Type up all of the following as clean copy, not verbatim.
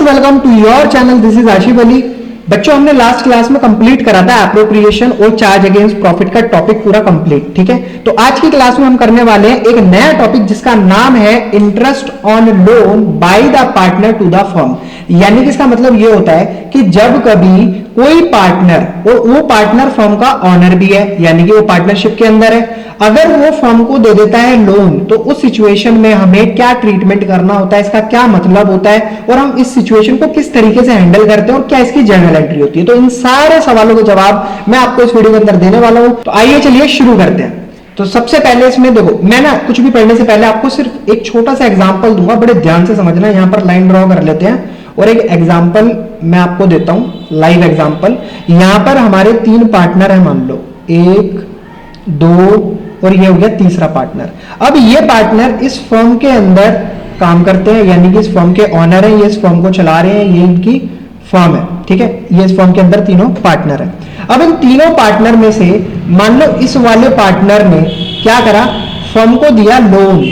Welcome to your channel, this is Ashif Ali. बच्चों, हमने last class में कंप्लीट करा था एप्रोप्रिएशन और चार्ज अगेंस्ट प्रॉफिट का टॉपिक पूरा कंप्लीट। ठीक है, तो आज की क्लास में हम करने वाले हैं एक नया टॉपिक जिसका नाम है interest on loan by the partner to the firm. यानी कि इसका मतलब ये होता है कि जब कभी कोई पार्टनर, और वो पार्टनर फर्म का ऑनर भी है, यानी कि वो पार्टनरशिप के अंदर है, अगर वो फर्म को दे देता है लोन, तो उस सिचुएशन में हमें क्या ट्रीटमेंट करना होता है, इसका क्या मतलब होता है, और हम इस सिचुएशन को किस तरीके से हैंडल करते हैं और क्या इसकी जर्नल एंट्री होती है। तो इन सारे सवालों के जवाब मैं आपको इस वीडियो के अंदर देने वाला हूं। तो आइए चलिए शुरू करते हैं। तो सबसे पहले इसमें देखो, मैं ना कुछ भी पढ़ने से पहले आपको सिर्फ एक छोटा सा एग्जांपल दूंगा, बड़े ध्यान से समझना। यहां पर लाइन ड्रॉ कर लेते हैं और एक एग्जांपल मैं आपको देता हूं, लाइव एग्जांपल। यहां पर हमारे 3 पार्टनर है, मान लो 1 2 और ये हो गया तीसरा पार्टनर। अब ये पार्टनर इस फर्म के अंदर काम करते हैं, यानी कि इस फर्म के ऑनर है, ये इस फर्म को चला रहे हैं, ये इनकी फर्म है। ठीक है, ये इस फर्म के अंदर तीनों पार्टनर है। अब इन तीनों पार्टनर में से मान लो इस वाले पार्टनर ने क्या करा, फर्म को दिया लोन।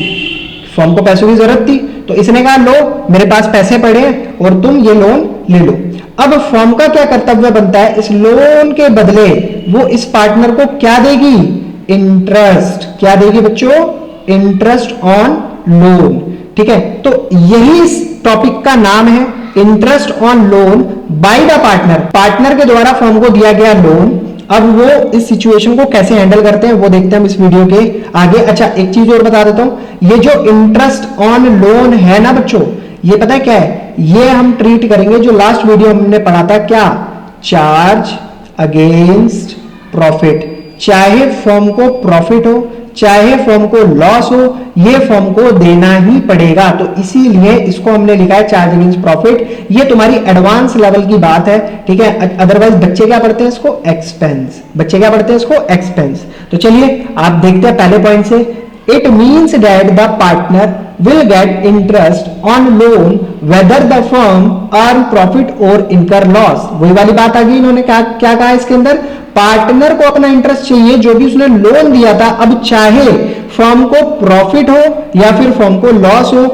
फर्म को पैसों की जरूरत थी, तो इसने कहा लो मेरे पास पैसे पड़े हैं और तुम ये लोन ले लो। अब फर्म का क्या कर्तव्य बनता है, इस लोन के बदले वो इस पार्टनर को क्या देगी, इंटरेस्ट। क्या देगी बच्चों, इंटरेस्ट ऑन लोन। ठीक है, तो यही इस टॉपिक का नाम है, interest on loan by the partner. Partner के द्वारा फर्म को दिया गया लोन। अब वो इस सिचुएशन को कैसे हैंडल करते हैं वो देखते हैं हम इस वीडियो के आगे। अच्छा, एक चीज और बता देता हूं, ये जो इंटरेस्ट ऑन लोन है ना बच्चों, ये पता है क्या है, ये हम ट्रीट करेंगे जो लास्ट वीडियो हमने पढ़ा था, क्या, चार्ज अगेंस्ट प्रॉफिट। चाहे फर्म को प्रॉफिट हो चाहे फर्म को लॉस हो, ये फर्म को देना ही पड़ेगा। तो इसीलिए इसको हमने लिखा है चार्ज अगेंस्ट प्रॉफिट। ये तुम्हारी एडवांस लेवल की बात है। ठीक है, अदरवाइज बच्चे क्या पढ़ते हैं इसको, एक्सपेंस। बच्चे क्या पढ़ते हैं इसको, एक्सपेंस। तो चलिए आप देखते हैं पहले पॉइंट से। It means that the partner will get interest on loan whether the firm earn profit or incur loss। वही वाली बात आ गई, इन्होंने क्या क्या कहा इसके अंदर, पार्टनर को अपना इंटरेस्ट चाहिए जो भी उसने लोन दिया था, अब चाहे फर्म को प्रॉफिट हो या फिर फर्म को लॉस हो।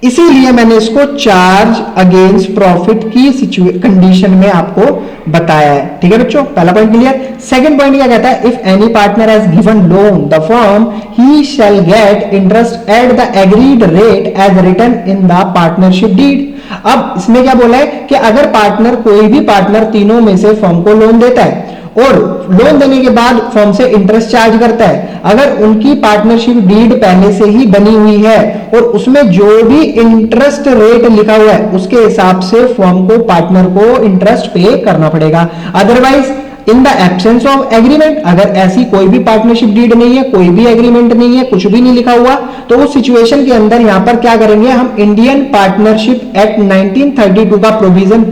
इसीलिए मैंने इसको चार्ज अगेंस्ट प्रॉफिट की कंडीशन में आपको बताया है। ठीक है बच्चों, पहला पॉइंट क्लियर। सेकंड पॉइंट क्या कहता है, if any partner has given loan the firm he shall get interest at the agreed rate as written in the partnership deed. अब इसमें क्या बोला है कि अगर पार्टनर, कोई भी पार्टनर तीनों में से फर्म को लोन देता है और लोन देने के बाद फर्म से इंटरेस्ट चार्ज करता है, अगर उनकी पार्टनरशिप डीड पहले से ही बनी हुई है और उसमें जो भी इंटरेस्ट रेट लिखा हुआ है उसके हिसाब से फर्म को, पार्टनर को इंटरेस्ट पे करना पड़ेगा। Otherwise in the absence of agreement, अगर ऐसी कोई भी पार्टनरशिप डीड नहीं है, कोई भी एग्रीमेंट नहीं है, कुछ भी नहीं लिखा हुआ, तो उस सिचुएशन के अंदर यहां पर क्या करेंगे, हम इंडियन पार्टनरशिप एक्ट 1932 का प्रोविजन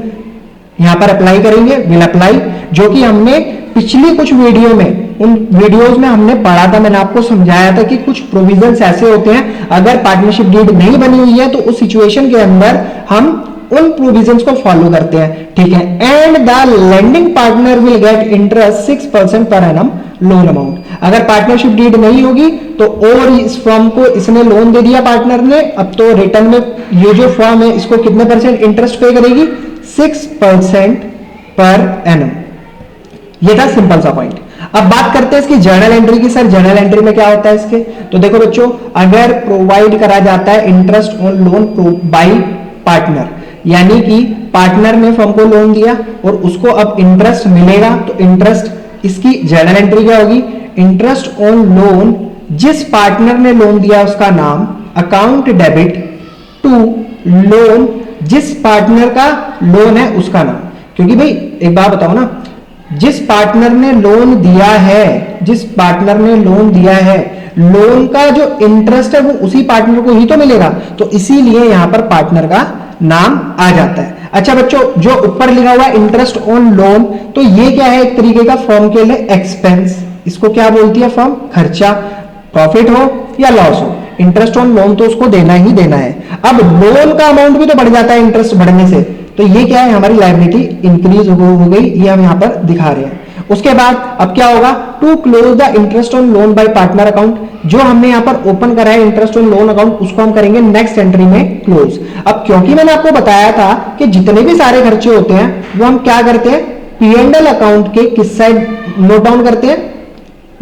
यहां पर अप्लाई करेंगे, विल अप्लाई, जो कि हमने पिछली कुछ वीडियो में, उन वीडियोस में हमने पढ़ा था। मैंने आपको समझाया था कि कुछ प्रोविजंस ऐसे होते हैं, अगर पार्टनरशिप डीड नहीं बनी हुई है तो उस सिचुएशन के अंदर हम उन प्रोविजंस को फॉलो करते हैं। ठीक है, and the lending partner will get interest 6% per annum loan amount. अगर पार्टनरशिप डीड नहीं होगी तो, और इस फर्म को इसने लोन दे दिया पार्टनर ने, अब तो रिटर्न में ये जो फर्म है इसको कितने परसेंट इंटरेस्ट पे करेगी, 6% पर एनम। ये था सिंपल सा पॉइंट। अब बात करते हैं इसकी जर्नल एंट्री की। सर जर्नल एंट्री में क्या होता है इसके, तो देखो बच्चों, अगर प्रोवाइड करा जाता है interest on loan by partner, यानी कि पार्टनर ने फर्म को लोन दिया और उसको अब इंटरेस्ट मिलेगा, तो इंटरेस्ट, इसकी जर्नल एंट्री क्या होगी, इंटरेस्ट ऑन लोन, जिस पार्टनर ने लोन दिया उसका नाम, अकाउंट डेबिट टू लोन, जिस पार्टनर का लोन है उसका नाम। क्योंकि भाई एक बात बताओ ना, जिस पार्टनर ने लोन दिया है, जिस पार्टनर ने लोन दिया है, लोन का जो इंटरेस्ट है वो उसी पार्टनर को ही तो मिलेगा, तो इसीलिए यहां पर पार्टनर का नाम आ जाता है। अच्छा बच्चों, जो ऊपर लिखा हुआ है इंटरेस्ट ऑन लोन, तो ये क्या है, एक तरीके का फर्म के लिए एक्सपेंस। इसको क्या बोलती है फर्म, खर्चा, प्रॉफिट हो या लॉस हो, इंटरेस्ट ऑन लोन तो उसको देना ही देना है। अब लोन का अमाउंट भी तो बढ़ जाता है इंटरेस्ट बढ़ने से, तो ये क्या है, हमारी लायबिलिटी इंक्रीज हो गई, ये हम यहां पर दिखा रहे हैं। उसके बाद अब क्या होगा, to close the interest on loan by partner account, जो हमने यहां पर ओपन करा है इंटरेस्ट ऑन लोन अकाउंट, उसको हम करेंगे नेक्स्ट एंट्री में क्लोज। अब क्योंकि मैंने आपको बताया था कि जितने भी सारे खर्चे होते हैं वो हम क्या करते हैं, P&L अकाउंट के किस साइड नोट डाउन करते हैं,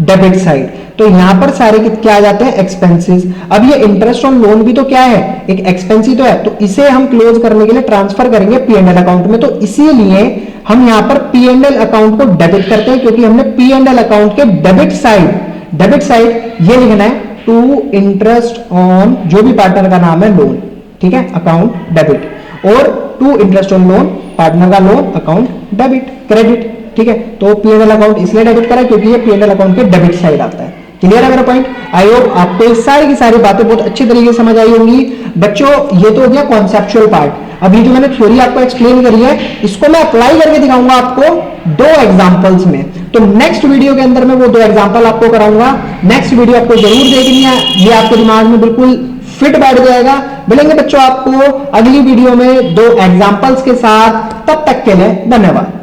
डेबिट साइड। तो यहां पर सारे क्या आ जाते हैं, एक्सपेंसेस। अब ये इंटरेस्ट ऑन लोन भी तो क्या है, एक एक्सपेंस ही तो है, तो इसे हम क्लोज करने के लिए ट्रांसफर करेंगे P&L अकाउंट में। तो इसीलिए हम यहां पर P&L अकाउंट को डेबिट करते हैं, क्योंकि हमने P&L अकाउंट के डेबिट साइड ये लिखना है टू इंटरेस्ट ऑन, जो भी पार्टनर का नाम है, लोन, ठीक है, अकाउंट डेबिट, और to interest on loan, partner का लोन अकाउंट डेबिट, क्रेडिट, ठीक है। तो P&L अकाउंट इसलिए डेबिट करा क्योंकि ये P&L अकाउंट के डेबिट साइड आता है। क्लियर है मेरा पॉइंट? आई होप आपको ये सारी की सारी बातें बहुत अच्छी तरीके से समझ आई होंगी बच्चों। ये तो हो गया कॉन्सेप्चुअल पार्ट। अभी जो मैंने थ्योरी आपको एक्सप्लेन करी है, इसको मैं अप्लाई करके दिखाऊंगा आपको दो एग्जांपल्स में। तो नेक्स्ट वीडियो के अंदर मैं वो दो एग्जांपल आपको कराऊंगा। नेक्स्ट वीडियो आपको जरूर देखनी है, ये आपके दिमाग में बिल्कुल फिट बैठ जाएगा। मिलेंगे बच्चों आपको अगली वीडियो में दो एग्जांपल्स के साथ, तब तक के लिए धन्यवाद।